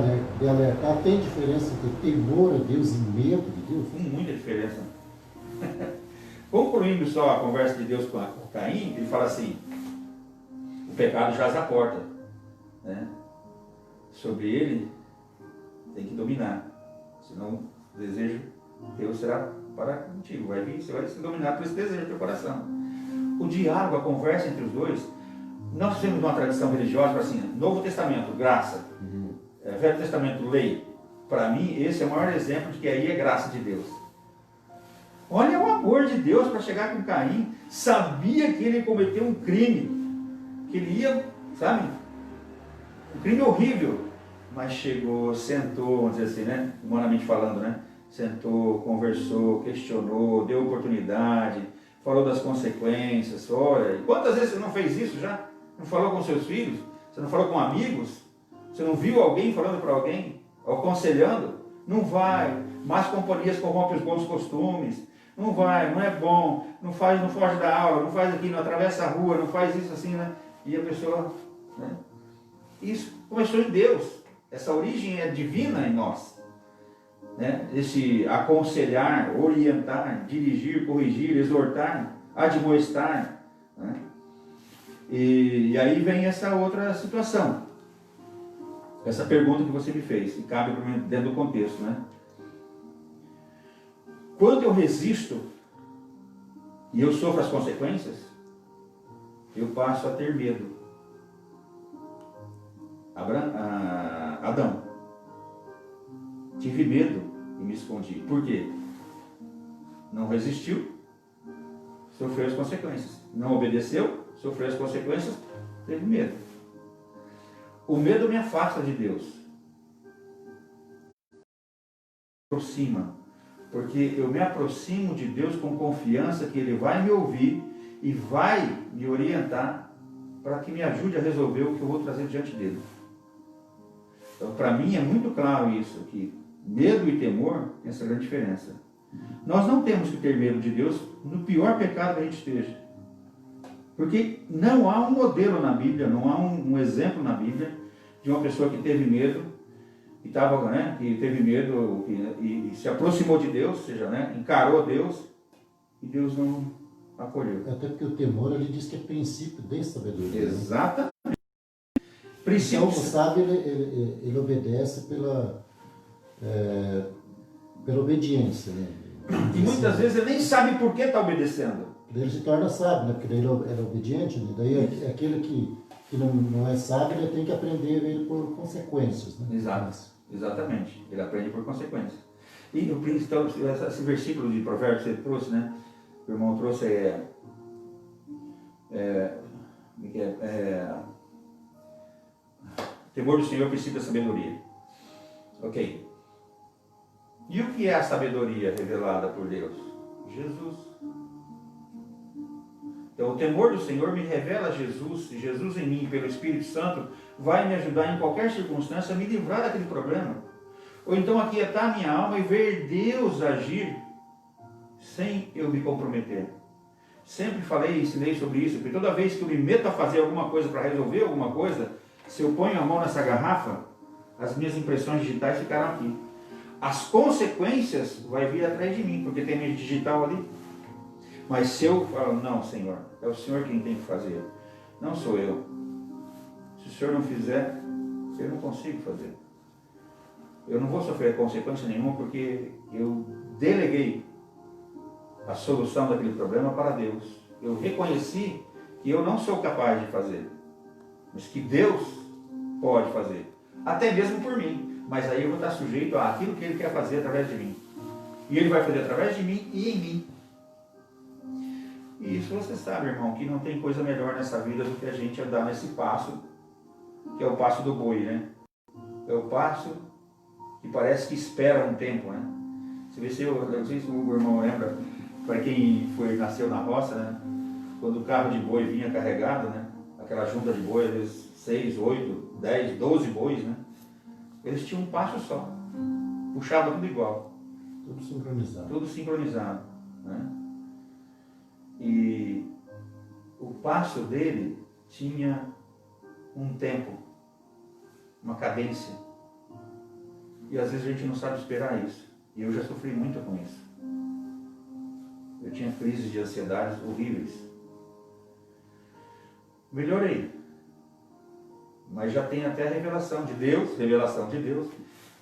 alertar, tem diferença entre temor a Deus e medo de Deus? Tem muita diferença. Concluindo só a conversa de Deus com Caim, ele fala assim, o pecado jaz à porta, né? Sobre ele tem que dominar, senão o desejo teu será para contigo, vai vir, você vai ser dominado por esse desejo do teu coração. O diálogo, a conversa entre os dois, nós temos uma tradição religiosa para assim, Novo Testamento, graça, Velho Testamento, lei. Para mim, esse é o maior exemplo de que aí é graça de Deus. Olha o amor de Deus para chegar com Caim, sabia que ele cometeu um crime, que ele ia, sabe, um crime horrível, mas chegou, sentou, vamos dizer assim, né, humanamente falando, né, sentou, conversou, questionou, deu oportunidade, falou das consequências. Olha, quantas vezes você não fez isso já? Não falou com seus filhos? Você não falou com amigos? Você não viu alguém falando para alguém? Aconselhando? Não vai. Más companhias corrompem os bons costumes. Não vai, não é bom. Não faz, não foge da aula, não faz aqui, não atravessa a rua, não faz isso assim, né? E a pessoa, né? Isso começou em Deus. Essa origem é divina em nós. Né? Esse aconselhar, orientar, dirigir, corrigir, exortar, admoestar, né? E aí vem essa outra situação, essa pergunta que você me fez, e cabe dentro do contexto, né? Quando eu resisto e eu sofro as consequências, eu passo a ter medo. Adão, tive medo e me escondi. Por quê? Não resistiu, sofreu as consequências. Não obedeceu, sofreu as consequências, teve medo. O medo me afasta de Deus. Aproxima. Porque eu me aproximo de Deus com confiança que Ele vai me ouvir e vai me orientar para que me ajude a resolver o que eu vou trazer diante dele. Então, para mim é muito claro isso, que medo e temor tem essa grande diferença. Nós não temos que ter medo de Deus no pior pecado que a gente esteja. Porque não há um modelo na Bíblia, não há um exemplo na Bíblia de uma pessoa que teve medo, que teve medo e se aproximou de Deus, ou seja, encarou Deus, e Deus não acolheu. Até porque o temor, ele diz que é princípio de sabedoria. Exatamente. Então, o sábio, ele obedece pela obediência, né? E muitas vezes ele nem sabe por que está obedecendo. Ele se torna sábio, né? Porque daí ele é obediente, né? Daí aquele que não é sábio, ele tem que aprender ele por consequências, né? Exatamente. Ele aprende por consequências. E então, esse versículo de Provérbios que você trouxe, né? O irmão trouxe temor do Senhor precisa da sabedoria. Ok. E o que é a sabedoria revelada por Deus? Jesus. Então, o temor do Senhor me revela Jesus, e Jesus em mim, pelo Espírito Santo, vai me ajudar em qualquer circunstância a me livrar daquele problema. Ou então aquietar minha alma e ver Deus agir sem eu me comprometer. Sempre falei e ensinei sobre isso, porque toda vez que eu me meto a fazer alguma coisa para resolver alguma coisa, se eu ponho a mão nessa garrafa, as minhas impressões digitais ficaram aqui. As consequências vai vir atrás de mim, porque tem minha digital ali. Mas se eu falo, não, Senhor, é o Senhor quem tem que fazer, não sou eu. Se o Senhor não fizer, eu não consigo fazer. Eu não vou sofrer consequência nenhuma, porque eu deleguei a solução daquele problema para Deus. Eu reconheci que eu não sou capaz de fazer, mas que Deus pode fazer, até mesmo por mim. Mas aí eu vou estar sujeito àquilo que Ele quer fazer através de mim. E Ele vai fazer através de mim e em mim. E isso você sabe, irmão, que não tem coisa melhor nessa vida do que a gente andar nesse passo, que é o passo do boi, né? É o passo que parece que espera um tempo, né? Você vê se eu não sei se o irmão lembra, para quem nasceu na roça, né? Quando o carro de boi vinha carregado, né? Aquela junta de boi, às vezes 6, 8, 10, 12 bois, né? Eles tinham um passo só, puxava tudo igual. Tudo sincronizado. Tudo sincronizado, né? E o passo dele tinha um tempo, uma cadência. E às vezes a gente não sabe esperar isso. E eu já sofri muito com isso. Eu tinha crises de ansiedade horríveis. Melhorei. Mas já tem até a revelação de Deus,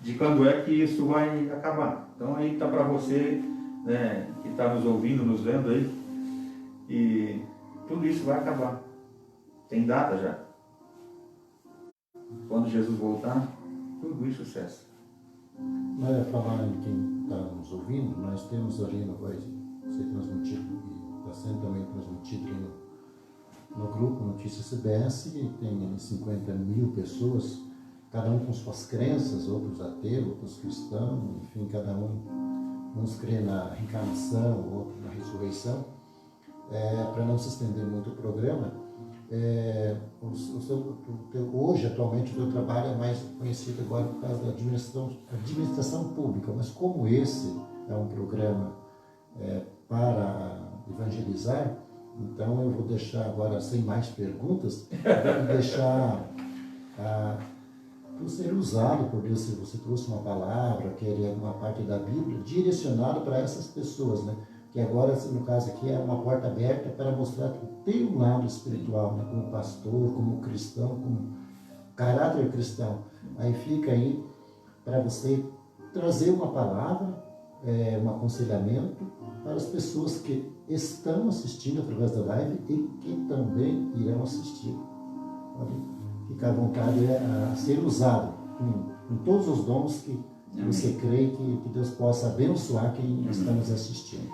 de quando é que isso vai acabar. Então aí está para você, né, que está nos ouvindo, nos vendo aí, e tudo isso vai acabar. Tem data já. Quando Jesus voltar, tudo isso cessa. Mas falar em quem está nos ouvindo, nós temos ali, vai ser transmitido, e está sendo também transmitido ali no grupo Notícias CBS, tem 50 mil pessoas, cada um com suas crenças, outros ateus, outros cristãos, enfim, cada um, uns crê na reencarnação, outros na ressurreição. Para não se estender muito o programa, hoje, atualmente, o seu trabalho é mais conhecido agora por causa da administração pública, mas como esse é um programa para evangelizar, então eu vou deixar agora, sem mais perguntas, deixar para ser usado por Deus, se você trouxe uma palavra, quer alguma parte da Bíblia, direcionado para essas pessoas, né? Que agora, no caso aqui, é uma porta aberta para mostrar o teu lado espiritual, né? Como pastor, como cristão, como caráter cristão. Aí fica aí para você trazer uma palavra, um aconselhamento para as pessoas que estão assistindo através da live e que também irão assistir. Pode ficar à vontade a ser usado em todos os dons que você crê que Deus possa abençoar quem está nos assistindo.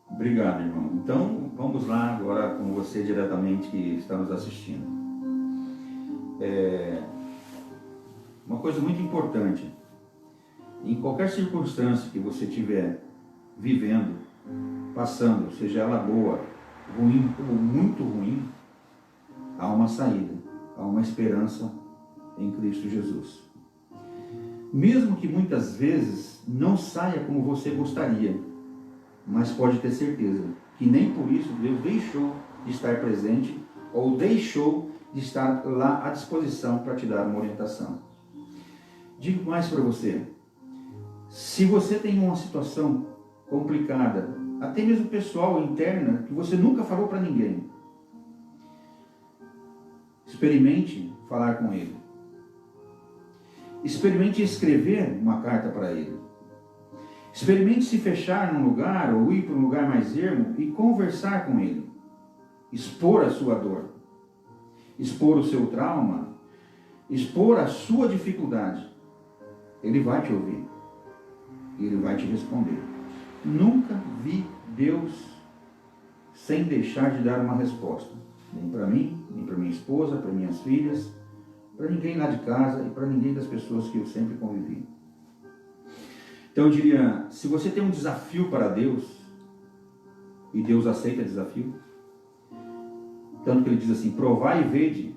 Obrigado, irmão. Então, vamos lá agora com você diretamente que está nos assistindo. Uma coisa muito importante, em qualquer circunstância que você estiver vivendo, passando, seja ela boa, ruim ou muito ruim, há uma saída, há uma esperança em Cristo Jesus. mesmo que muitas vezes não saia como você gostaria, mas pode ter certeza que nem por isso Deus deixou de estar presente ou deixou de estar lá à disposição para te dar uma orientação. Digo mais para você, se você tem uma situação complicada, até mesmo pessoal, interna, que você nunca falou para ninguém, experimente falar com Ele. Experimente escrever uma carta para Ele. Experimente se fechar num lugar ou ir para um lugar mais ermo e conversar com Ele. Expor a sua dor. Expor o seu trauma. Expor a sua dificuldade. Ele vai te ouvir. E Ele vai te responder. Nunca vi Deus sem deixar de dar uma resposta. Nem para mim, nem para minha esposa, para minhas filhas, para ninguém lá de casa e para ninguém das pessoas que eu sempre convivi. Então eu diria, se você tem um desafio para Deus, e Deus aceita desafio, tanto que Ele diz assim, provai e vede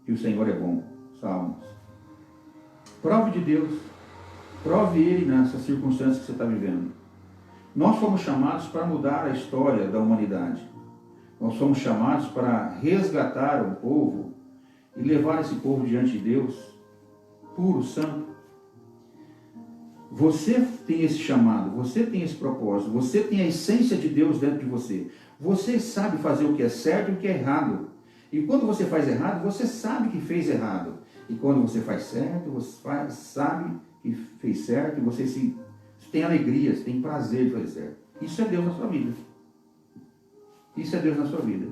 que o Senhor é bom. Salmos. Prove de Deus, prove Ele nessas circunstâncias que você está vivendo. Nós fomos chamados para mudar a história da humanidade. Nós fomos chamados para resgatar o povo e levar esse povo diante de Deus, puro, santo. Você tem esse chamado, você tem esse propósito, você tem a essência de Deus dentro de você. Você sabe fazer o que é certo e o que é errado. E quando você faz errado, você sabe que fez errado. E quando você faz certo, você sabe que fez certo e você tem alegria, você tem prazer de fazer certo. Isso é Deus na sua vida. Isso é Deus na sua vida.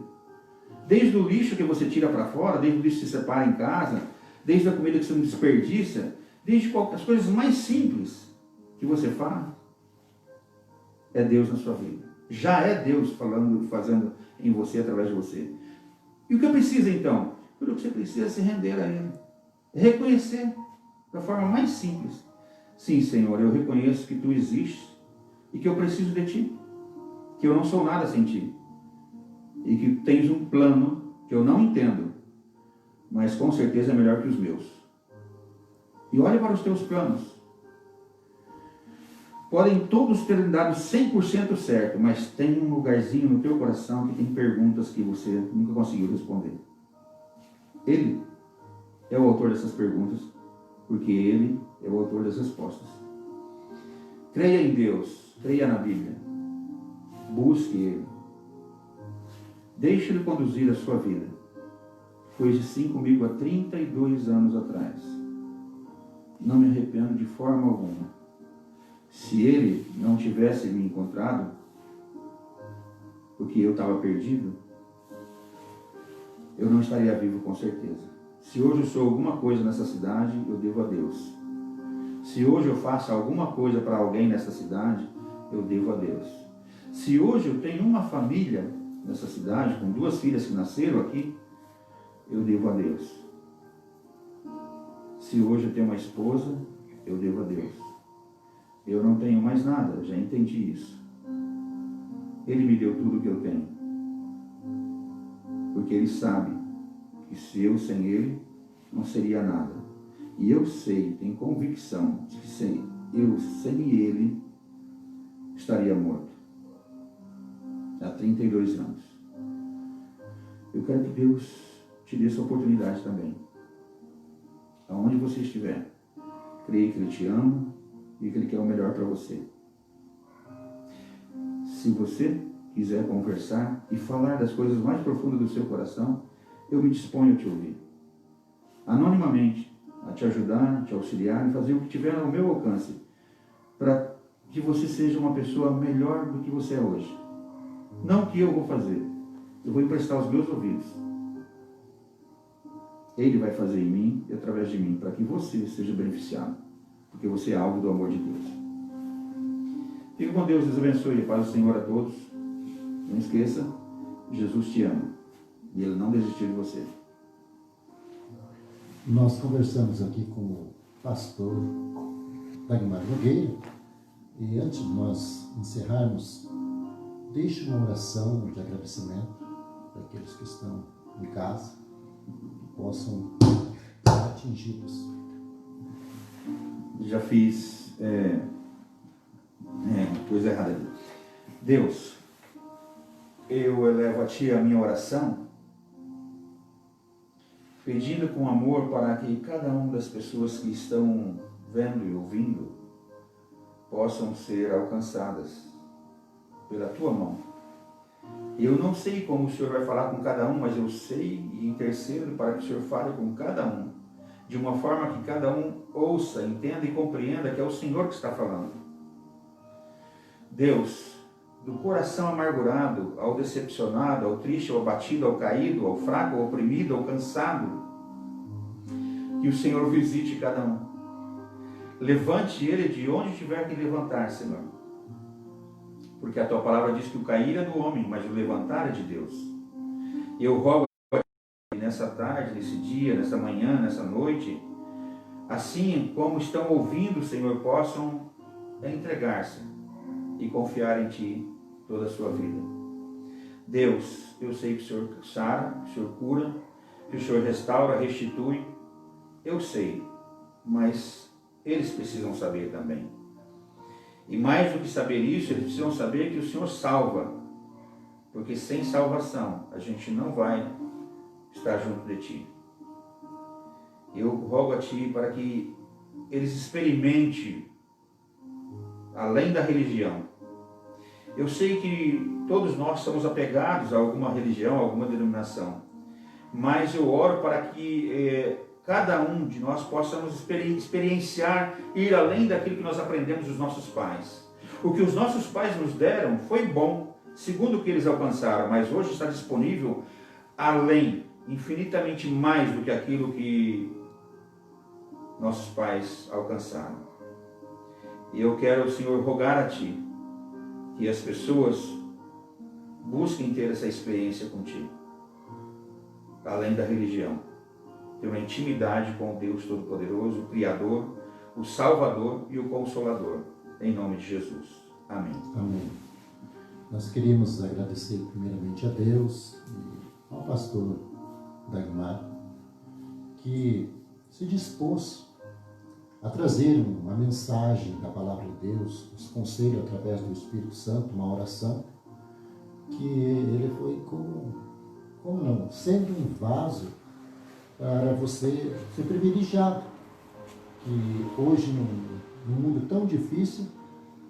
Desde o lixo que você tira para fora, desde o lixo que você separa em casa, desde a comida que você não desperdiça, desde as coisas mais simples que você faz, é Deus na sua vida. Já é Deus falando, fazendo em você, através de você. E o que precisa então? Tudo que você precisa é se render a Ele. Reconhecer da forma mais simples. Sim, Senhor, eu reconheço que Tu existes e que eu preciso de Ti. Que eu não sou nada sem Ti. E que tens um plano que eu não entendo, mas com certeza é melhor que os meus. E olhe para os teus planos. Podem todos terem dado 100% certo, mas tem um lugarzinho no teu coração que tem perguntas que você nunca conseguiu responder. Ele é o autor dessas perguntas, porque Ele é o autor das respostas. Creia em Deus, creia na Bíblia. Busque Ele. Deixe Ele conduzir a sua vida. Foi assim comigo há 32 anos atrás. Não me arrependo de forma alguma. Se Ele não tivesse me encontrado, porque eu estava perdido, eu não estaria vivo com certeza. Se hoje eu sou alguma coisa nessa cidade, eu devo a Deus. Se hoje eu faço alguma coisa para alguém nessa cidade, eu devo a Deus. Se hoje eu tenho uma família nessa cidade, com 2 filhas que nasceram aqui, eu devo a Deus. Se hoje eu tenho uma esposa, eu devo a Deus. Eu não tenho mais nada, já entendi isso. Ele me deu tudo o que eu tenho. Porque Ele sabe que se eu sem Ele, não seria nada. E eu sei, tenho convicção de que eu sem Ele, estaria morto. Há 32 anos. Eu quero que Deus te dê essa oportunidade também. Aonde você estiver, creia que Ele te ama e que Ele quer o melhor para você. Se você quiser conversar e falar das coisas mais profundas do seu coração, eu me disponho a te ouvir. Anonimamente, a te ajudar, a te auxiliar e fazer o que tiver ao meu alcance para que você seja uma pessoa melhor do que você é hoje. Não o que eu vou fazer. Eu vou emprestar os meus ouvidos. Ele vai fazer em mim e através de mim para que você seja beneficiado. Porque você é alvo do amor de Deus. Fique com Deus, Deus abençoe. Paz do Senhor a todos. Não esqueça, Jesus te ama. E Ele não desistiu de você. Nós conversamos aqui com o pastor Dagmar Nogueira. E antes de nós encerrarmos, deixe uma oração de agradecimento para aqueles que estão em casa, que possam ser atingidos já fiz coisa errada. Deus, eu elevo a Ti a minha oração, pedindo com amor para que cada uma das pessoas que estão vendo e ouvindo possam ser alcançadas pela Tua mão. Eu não sei como o Senhor vai falar com cada um, mas eu sei e intercedo para que o Senhor fale com cada um, de uma forma que cada um ouça, entenda e compreenda que é o Senhor que está falando. Deus, do coração amargurado ao decepcionado, ao triste, ao abatido, ao caído, ao fraco, ao oprimido, ao cansado, que o Senhor visite cada um. Levante ele de onde tiver que levantar, Senhor. Porque a Tua palavra diz que o cair é do homem, mas o levantar é de Deus. E eu rogo nessa tarde, nesse dia, nessa manhã, nessa noite, assim como estão ouvindo, Senhor, possam entregar-se e confiar em Ti toda a sua vida. Deus, eu sei que o Senhor sara, que o Senhor cura, que o Senhor restaura, restitui. Eu sei, mas eles precisam saber também. E mais do que saber isso, eles precisam saber que o Senhor salva. Porque sem salvação, a gente não vai estar junto de Ti. Eu rogo a Ti para que eles experimentem além da religião. Eu sei que todos nós somos apegados a alguma religião, a alguma denominação. Mas eu oro para que cada um de nós possamos experienciar, ir além daquilo que nós aprendemos dos nossos pais. O que os nossos pais nos deram foi bom, segundo o que eles alcançaram, mas hoje está disponível além, infinitamente mais do que aquilo que nossos pais alcançaram. E eu quero, Senhor, rogar a Ti que as pessoas busquem ter essa experiência contigo, além da religião. Ter uma intimidade com o Deus Todo-Poderoso, o Criador, o Salvador e o Consolador. Em nome de Jesus. Amém. Amém. Nós queríamos agradecer primeiramente a Deus e ao pastor Dagmar, que se dispôs a trazer uma mensagem da Palavra de Deus, os conselhos através do Espírito Santo, uma oração, que ele foi como não, sendo um vaso para você ser privilegiado, que hoje, num mundo tão difícil,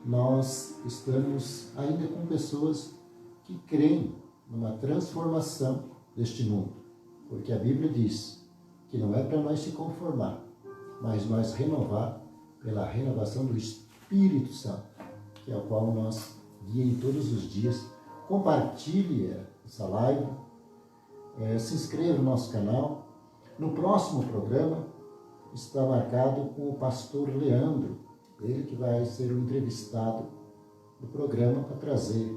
nós estamos ainda com pessoas que creem numa transformação deste mundo, porque a Bíblia diz que não é para nós se conformar, mas nós renovar pela renovação do Espírito Santo, que é o qual nós guiamos todos os dias. Compartilhe essa live, se inscreva no nosso canal. No próximo programa está marcado com o pastor Leandro, ele que vai ser o entrevistado do programa para trazer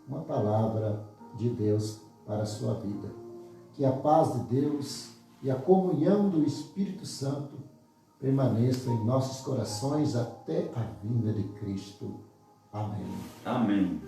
uma palavra de Deus para a sua vida. Que a paz de Deus e a comunhão do Espírito Santo permaneça em nossos corações até a vinda de Cristo. Amém. Amém.